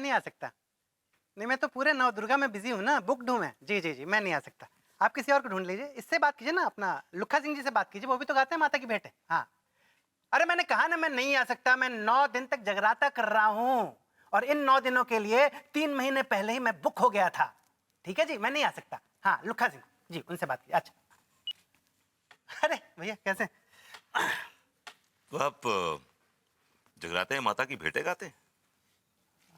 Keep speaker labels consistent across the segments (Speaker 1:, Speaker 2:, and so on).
Speaker 1: नहीं आ सकता। नहीं, मैं तो पूरे नवदुर्गा में बिजी हूँ ना, बुकड हूँ मैं। जी जी जी, मैं नहीं आ सकता। आप किसी और को ढूंढ लीजिए। इससे बात कीजिए ना, अपना लुखा सिंह जी से बात कीजिए, वो भी तो गाते हैं माता की भेंट है। हाँ, अरे मैंने कहा ना मैं नहीं आ सकता, मैं 9 दिन तक जगराता कर रहा हूँ और इन 9 दिनों के लिए 3 महीने पहले ही मैं बुक हो गया था। ठीक है जी, मैं नहीं आ सकता। हाँ, लुखा सिंह जी, उनसे बात कीजिए। अच्छा, अरे भैया कैसे?
Speaker 2: तो आप जगराते हैं माता की भेंटें गाते हैं?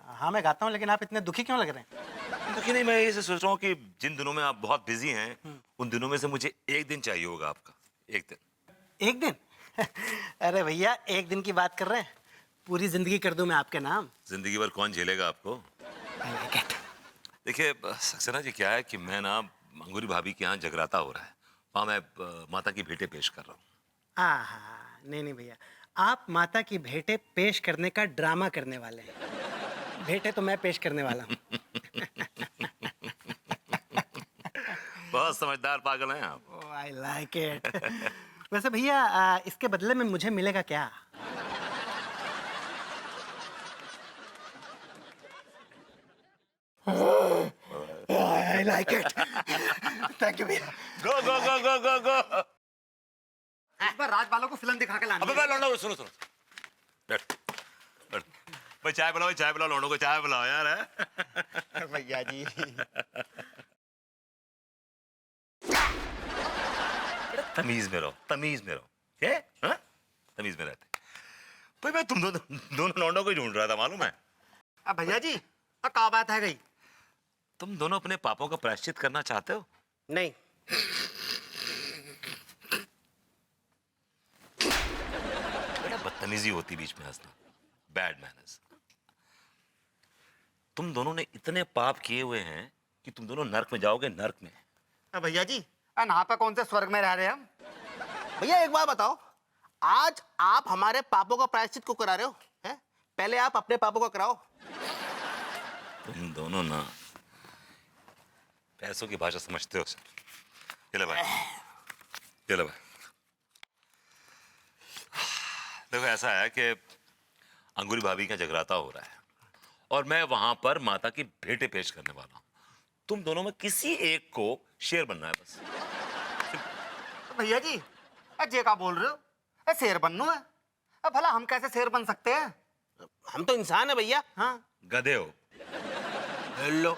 Speaker 1: हाँ मैं गाता हूँ, लेकिन आप इतने दुखी क्यों लग रहे हैं?
Speaker 2: दुखी नहीं, मैं ये सोच रहा हूँ कि जिन दिनों में आप बहुत बिजी हैं उन दिनों में से मुझे एक दिन चाहिए होगा आपका। एक दिन।
Speaker 1: एक दिन? अरे भैया, एक दिन की बात कर रहे हैं, पूरी जिंदगी कर दूं मैं आपके नाम।
Speaker 2: जिंदगी भर कौन झेलेगा आपको?
Speaker 1: I like it.
Speaker 2: देखिए सक्सेना जी, क्या है कि मैं ना अंगूरी भाभी के यहाँ जगराता हो रहा है, वहाँ मैं माता की भेंटें पेश कर रहा हूँ।
Speaker 1: हाँ, नहीं नहीं भैया, आप माता की भेंटें पेश करने का ड्रामा करने वाले हैं। भेंटें तो मैं पेश करने वाला हूँ।
Speaker 2: बहुत समझदार पागल हैं आप।
Speaker 1: Oh, I like it. वैसे भैया, इसके बदले में मुझे मिलेगा क्या? I like it. Thank you भैया।
Speaker 2: गो गो गो गो गो गो।
Speaker 1: इस बार राज वालों को फिल्म दिखा के लानी
Speaker 2: अबे मैं लौंडा, सुनो सुनो, बैठ बैठ। भाई चाय पिलाओ लौंडों को, चाय पिलाओ यार।
Speaker 1: है भैया जी।
Speaker 2: तमीज में रहो, तमीज में रहो। क्या? हाँ? तमीज में रहते। भाई मैं तुम दोनों लौंडों को ही ढूंढ रहा था, मालूम है?
Speaker 1: अब भैया जी, क्या बात है गई?
Speaker 2: तुम दोनों अपने पापों का प्रायश्चित करना चाहते हो?
Speaker 1: नहीं।
Speaker 2: बड़ा बदतमीजी होती बीच में हंसना, बैड मैनर्स। तुम दोनों ने इतने पाप किए हुए हैं कि तुम दोनों नर्क में जाओगे, नर्क में।
Speaker 1: भैया जी, यहाँ पे कौन से स्वर्ग में रह रहे हैं हम? भैया एक बात बताओ, आज आप हमारे पापों का प्रायश्चित क्यों करा रहे हो? हैं? पहले आप अपने पापों का कराओ।
Speaker 2: तुम दोनों ना पैसों की भाषा समझते हो सर। ये ले भाई, ये ले भाई। देखो ऐसा है कि अंगूरी भाभी का जगराता हो रहा है और मैं वहां पर माता की भेंटें पेश करने वाला हूं। तुम दोनों में किसी एक को शेर बनना है बस।
Speaker 1: भैया जी, अजय का बोल रहे हो? शेर बनना है? भला हम कैसे शेर बन सकते हैं? हम तो इंसान है भैया। हाँ,
Speaker 2: गधे हो।
Speaker 1: लो,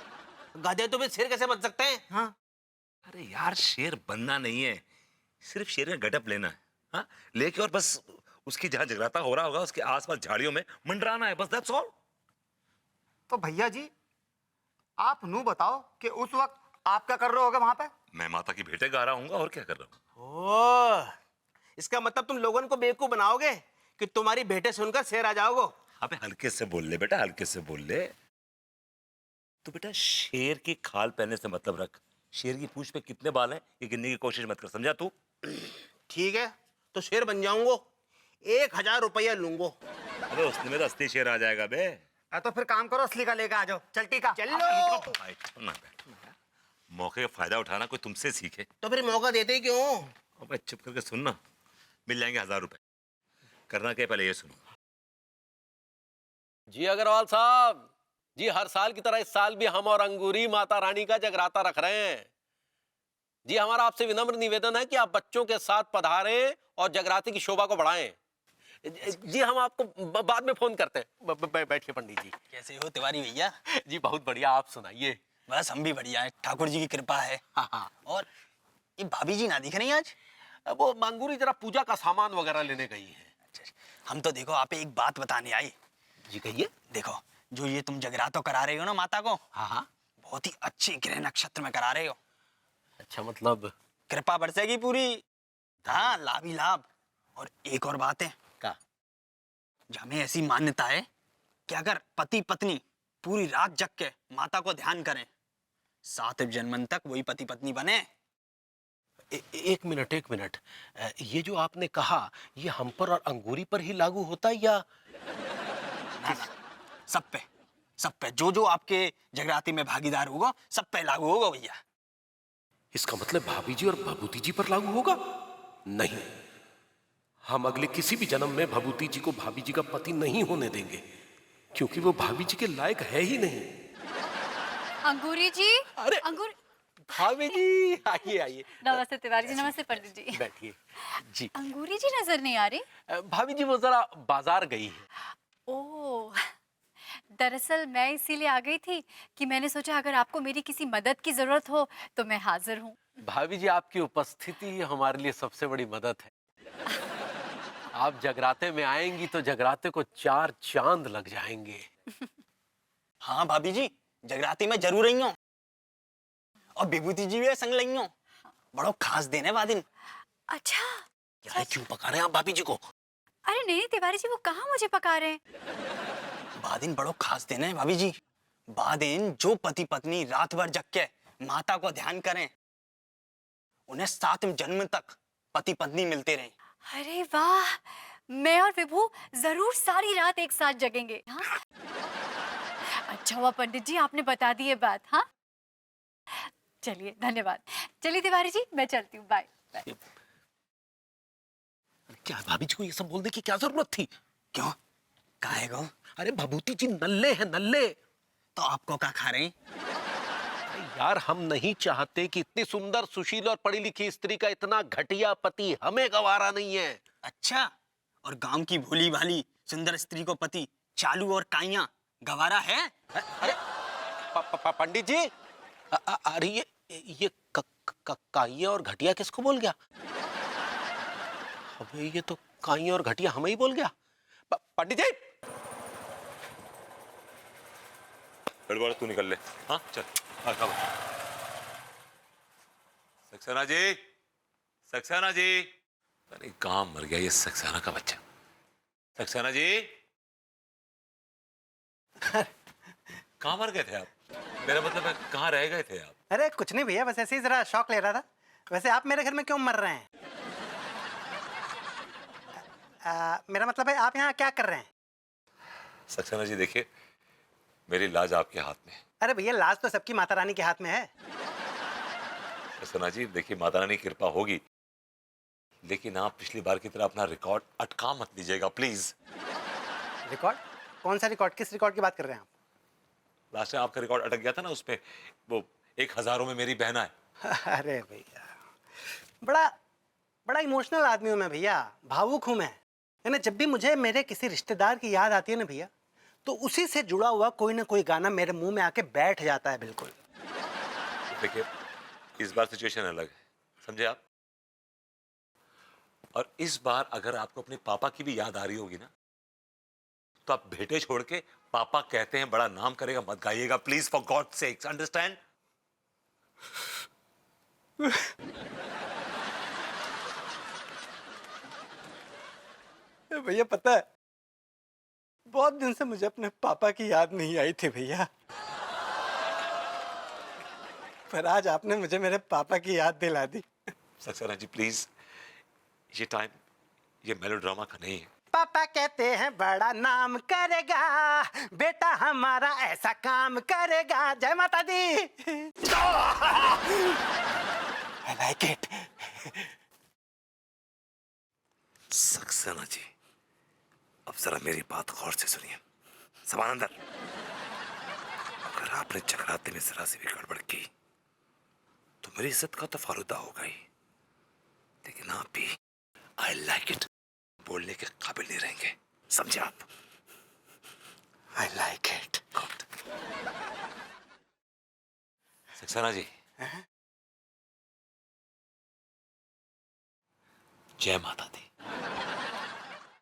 Speaker 1: गधे तो भी शेर कैसे बन सकते हैं? हाँ,
Speaker 2: अरे यार, शेर बनना नहीं है, सिर्फ शेर का गटअप लेना है। हाँ, लेके और बस उसकी जहां जगराता हो रहा होगा उसके आसपास झाड़ियों में मंडराना है, बस दैट्स ऑल।
Speaker 1: तो भैया जी, आप नू बताओ कि उस वक्त आप क्या कर रहे होगे वहां पे?
Speaker 2: मैं माता की भेंटें गा रहा हूँ और क्या कर रहा हूँ।
Speaker 1: ओह, इसका मतलब तुम लोगों को बेवकूफ बनाओगे कि तुम्हारी भेंटें सुनकर शेर आ जाओगे।
Speaker 2: अबे हल्के से बोल ले बेटा, हल्के से बोल ले। तो बेटा शेर की खाल पहनने से मतलब रख, शेर की पूंछ पे कितने बाल हैं ये गिनने की कोशिश मत कर, समझा तू?
Speaker 1: ठीक है, तो शेर बन जाऊंगा, 1000 रुपया लूंगा।
Speaker 2: अबे उसमें में तो असली शेर आ जाएगा बे।
Speaker 1: तो फिर काम करो, असली का लेकर आ जाओ। चल टीका, चलो।
Speaker 2: बैठ ना बैठ। मौके का फायदा उठाना कोई तुमसे सीखे।
Speaker 1: तो फिर मौका देते ही क्यों?
Speaker 2: अबे चुप करके सुन ना, मिल जाएंगे 1000 रुपए। करना क्या पहले ये सुनो।
Speaker 3: जी अग्रवाल साहब जी, हर साल की तरह इस साल भी हम और अंगूरी माता रानी का जगराता रख रहे हैं जी। हमारा आपसे विनम्र निवेदन है कि आप बच्चों के साथ पधारें और जगराते की शोभा को बढ़ाएं। जी हम आपको बाद में फोन करते हैं। बैठिए पंडित जी।
Speaker 4: कैसे हो तिवारी भैया?
Speaker 3: जी बहुत बढ़िया, आप सुनाइए।
Speaker 4: बस हम भी बढ़िया है, ठाकुर जी की कृपा है।
Speaker 3: हाँ।
Speaker 4: और ये भाभी जी ना दिख रही आज?
Speaker 3: वो अंगूरी जरा पूजा का सामान वगैरह लेने गई है।
Speaker 4: अच्छा, हम तो देखो आप एक बात बताने आए।
Speaker 3: जी कहिए।
Speaker 4: देखो, जो ये तुम जगराता करा रहे हो ना माता को,
Speaker 3: हाँ,
Speaker 4: बहुत ही अच्छे ग्रह नक्षत्र में करा रहे हो।
Speaker 3: अच्छा मतलब
Speaker 4: कृपा बरसेगी पूरी। हाँ, लाभ ही लाभ। और एक और बात है,
Speaker 3: का
Speaker 4: हमें ऐसी मान्यता है कि अगर पति पत्नी पूरी रात जग के माता को ध्यान करें, 7 जन्म तक वही पति पत्नी बने।
Speaker 3: एक मिनट, ये जो आपने कहा ये हम पर और अंगूरी पर ही लागू होता है या
Speaker 4: ना, सब पे जो आपके जगराते में भागीदार होगा सब पे लागू होगा भैया।
Speaker 5: इसका मतलब भाभी जी और भभूति जी पर लागू होगा? नहीं, हम अगले किसी भी जन्म में भभूति जी को भाभी जी का पति नहीं होने देंगे, क्योंकि वो भाभी जी के लायक है ही नहीं।
Speaker 6: अंगूरी जी।
Speaker 3: अरे!
Speaker 6: अंगूर।
Speaker 3: भाभी जी आइए आइए,
Speaker 6: नमस्ते तिवारी जी। नमस्ते पंडित जी।
Speaker 3: बैठिए जी।
Speaker 6: अंगूरी जी नजर नहीं आ रही।
Speaker 3: भाभी जी वो जरा बाजार गई है।
Speaker 6: ओह, दरअसल मैं इसीलिए आ गई थी कि मैंने सोचा अगर आपको मेरी किसी मदद की जरूरत हो तो मैं हाजिर हूँ।
Speaker 3: भाभी जी आपकी उपस्थिति ही हमारे लिए सबसे बड़ी मदद है। आप जगराते में आएंगी तो जगराते को 4 चांद लग जाएंगे।
Speaker 4: हाँ भाभी जी, जगराती में जरूर आई हूँ। और विभूति जी भी संग लगी हूँ। बड़ो खास दिन है वादिन।
Speaker 6: अच्छा।
Speaker 3: क्या है, क्यों पका रहे हैं आप भाभी जी को?
Speaker 6: अरे नहीं तिवारी जी, वो कहाँ मुझे पका रहे हैं।
Speaker 4: वादिन बड़ो खास दिन है भाभी जी। वादिन जो पति पत्नी रात भर जग के माता को ध्यान करें, उन्हें 7 जन्म तक पति पत्नी मिलते रहें।
Speaker 6: अरे वाह, मैं और विभू जरूर सारी रात एक साथ जगेंगे। हाँ? अच्छा हुआ पंडित जी आपने बता दी ये बात। हाँ चलिए, धन्यवाद। चलिए तिवारी जी, मैं चलती हूँ। Bye bye.
Speaker 3: क्या भाभी जी को ये सब बोलने की क्या जरूरत थी?
Speaker 4: क्यों? काहे गो?
Speaker 3: अरे भभूति जी नल्ले हैं नल्ले।
Speaker 4: तो आपको क्या खा रहे हैं?
Speaker 3: अरे यार, हम नहीं चाहते कि इतनी सुंदर सुशील और पढ़ी लिखी स्त्री का इतना घटिया पति हमें गवारा नहीं है।
Speaker 4: अच्छा, और गांव की भोली भाली सुंदर स्त्री को पति चालू और काइया गवारा है?
Speaker 3: अरे पंडित जी, अरे ये काइया और घटिया किसको बोल गया? अबे ये तो काइया और घटिया हमें ही बोल गया। पंडित जी,
Speaker 2: गड़बड़ तू निकल ले। हाँ चल खबर। सक्सेना जी, सक्सेना जी, अरे कहाँ मर गया ये सक्सेना का बच्चा। सक्सेना जी कहाँ मर गए थे आप? मेरा मतलब है कहाँ रह गए थे आप?
Speaker 1: अरे कुछ नहीं भैया, बस ऐसे ही जरा शौक ले रहा था। वैसे आप मेरे घर में क्यों मर रहे हैं? मेरा मतलब है आप यहाँ क्या कर रहे हैं?
Speaker 2: सक्सेना जी देखिए, मेरी लाज आपके हाथ में है।
Speaker 1: अरे भैया, लाज तो सबकी माता रानी के हाथ में है।
Speaker 2: सक्सेना जी देखिए, माता रानी की कृपा होगी, लेकिन आप पिछली बार की तरह अपना रिकॉर्ड अटका मत लीजिएगा प्लीज।
Speaker 1: रिकॉर्ड? कौन सा रिकॉर्ड? किस रिकॉर्ड की बात कर रहे हैं आप?
Speaker 2: लास्ट टाइम आपका रिकॉर्ड अटक गया था ना, उसपे वो 1000 में मेरी बहना है।
Speaker 1: अरे भैया, बड़ा बड़ा इमोशनल आदमी हूँ मैं भैया, भावुक हूँ मैं। है ना, जब भी मुझे मेरे किसी रिश्तेदार की याद आती है ना भैया, तो उसी से जुड़ा हुआ कोई ना कोई गाना मेरे मुंह में आके बैठ जाता है बिल्कुल।
Speaker 2: देखिए, इस बार सिचुएशन अलग है, समझे आप? और इस बार अगर आपको अपने पापा की भी याद आ रही होगी ना, तो आप बेटे छोड़ के पापा कहते हैं बड़ा नाम करेगा मत गाइएगा please, for God sakes, understand?
Speaker 1: भैया पता है, बहुत दिन से मुझे अपने पापा की याद नहीं आई थी भैया, पर आज आपने मुझे मेरे पापा की याद दिला दी।
Speaker 2: सक्सेना जी प्लीज, ये टाइम ये मेलोड्रामा का नहीं है।
Speaker 1: पापा कहते हैं बड़ा नाम करेगा, बेटा हमारा ऐसा काम करेगा। जय माता दी। I like it.
Speaker 2: Saxena ji, अब जरा मेरी बात गौर से सुनिए। समान अंदर। अगर आपने चक्राते में जरा सी भी गड़बड़ की तो मेरी इज्जत का तो फालूदा होगा ही, लेकिन आप भी आई लाइक इट बोलने के काबिल नहीं रहेंगे, समझे आप?
Speaker 1: I like it.
Speaker 2: Good. Saxena ji, जय माता दी।